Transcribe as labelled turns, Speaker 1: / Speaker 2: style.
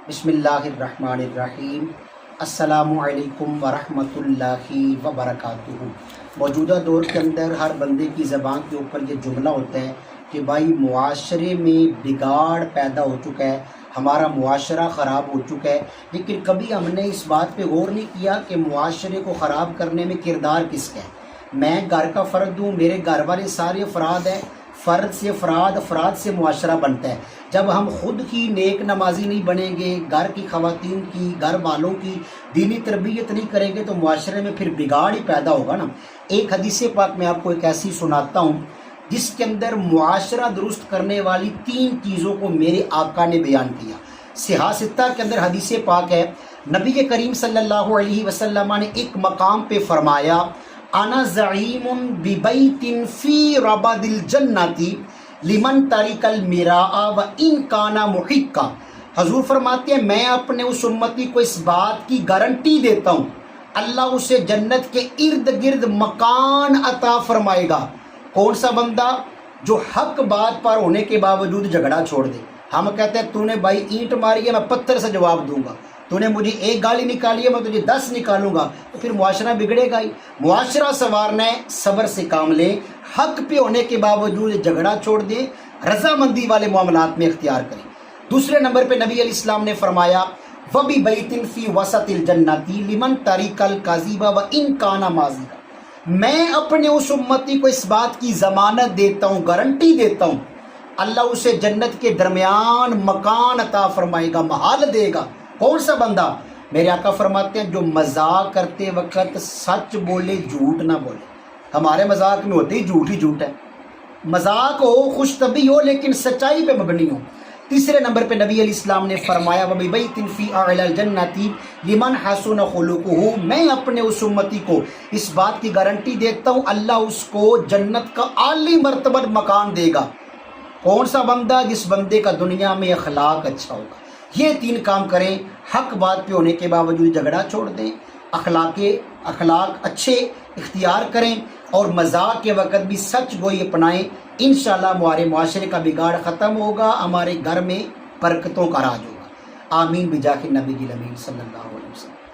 Speaker 1: بسم اللہ الرحمن الرحیم۔ السلام علیکم ورحمۃ اللہ وبرکاتہ۔ موجودہ دور کے اندر ہر بندے کی زبان کے اوپر یہ جملہ ہوتا ہے کہ بھائی معاشرے میں بگاڑ پیدا ہو چکا ہے، ہمارا معاشرہ خراب ہو چکا ہے، لیکن کبھی ہم نے اس بات پہ غور نہیں کیا کہ معاشرے کو خراب کرنے میں کردار کس کا ہے۔ میں گھر کا فرد ہوں، میرے گھر والے سارے افراد ہیں، فرد سے افراد، افراد سے معاشرہ بنتا ہے۔ جب ہم خود کی نیک نمازی نہیں بنیں گے، گھر کی خواتین کی، گھر والوں کی دینی تربیت نہیں کریں گے تو معاشرے میں پھر بگاڑ ہی پیدا ہوگا نا۔ ایک حدیث پاک میں آپ کو ایک ایسی سناتا ہوں جس کے اندر معاشرہ درست کرنے والی 3 چیزوں کو میرے آقا نے بیان کیا۔ صحاح ستہ کے اندر حدیث پاک ہے، نبی کریم صلی اللہ علیہ وسلم نے ایک مقام پہ فرمایا، انا زعیم ببیت فی ربد الجنۃ لمن ترک المراء وان کان محقا۔ حضور فرماتے ہیں میں اپنے اس امتی کو اس بات کی گارنٹی دیتا ہوں، اللہ اسے جنت کے ارد گرد مکان عطا فرمائے گا۔ کون سا بندہ؟ جو حق بات پر ہونے کے باوجود جھگڑا چھوڑ دے۔ ہم کہتے ہیں تو نے بھائی اینٹ ماری ہے، میں پتھر سے جواب دوں گا، تو نے مجھے ایک گالی نکالی ہے، میں تجھے 10 نکالوں گا، تو پھر معاشرہ بگڑے گا ہی۔ معاشرہ سنوارنا ہے، صبر سے کام لیں، حق پہ ہونے کے باوجود جھگڑا چھوڑ دیں، رضامندی والے معاملات میں اختیار کریں۔ دوسرے نمبر پہ نبی علیہ السلام نے فرمایا، وَبِبَيْتٍ فِي وَسَطِ الْجَنَّةِ لِمَنْ تَرِكَ الْكَذِبَ وَإِنْ كَانَ مَاضِيًا۔ میں اپنے اس امتی کو اس بات کی ضمانت دیتا ہوں، گارنٹی دیتا ہوں، اللہ اسے جنت کے درمیان مکان عطا فرمائے گا، محل دے گا۔ کون سا بندہ؟ میرے آقا فرماتے ہیں جو مذاق کرتے وقت سچ بولے، جھوٹ نہ بولے۔ ہمارے مذاق میں ہوتے ہی جھوٹ ہے، مذاق ہو، خوش طبعی ہو، لیکن سچائی پہ مبنی ہو۔ تیسرے نمبر پہ نبی علیہ السلام نے فرمایا، وَبِبَيْتٍ فِي أَعْلَى الْجَنَّةِ لِمَنْ حَسُنَ خُلُقُهُ۔ میں اپنے اس امتی کو اس بات کی گارنٹی دیتا ہوں، اللہ اس کو جنت کا اعلی مرتبہ مکان دے گا۔ کون سا بندہ؟ جس بندے کا دنیا میں اخلاق اچھا ہوگا۔ یہ 3 کام کریں، حق بات پہ ہونے کے باوجود جھگڑا چھوڑ دیں، اخلاق اچھے اختیار کریں، اور مذاق کے وقت بھی سچ گوئی اپنائیں۔ انشاءاللہ ہمارے معاشرے کا بگاڑ ختم ہوگا، ہمارے گھر میں برکتوں کا راج ہوگا۔ آمین بجاہ النبی الامین صلی اللہ علیہ وسلم۔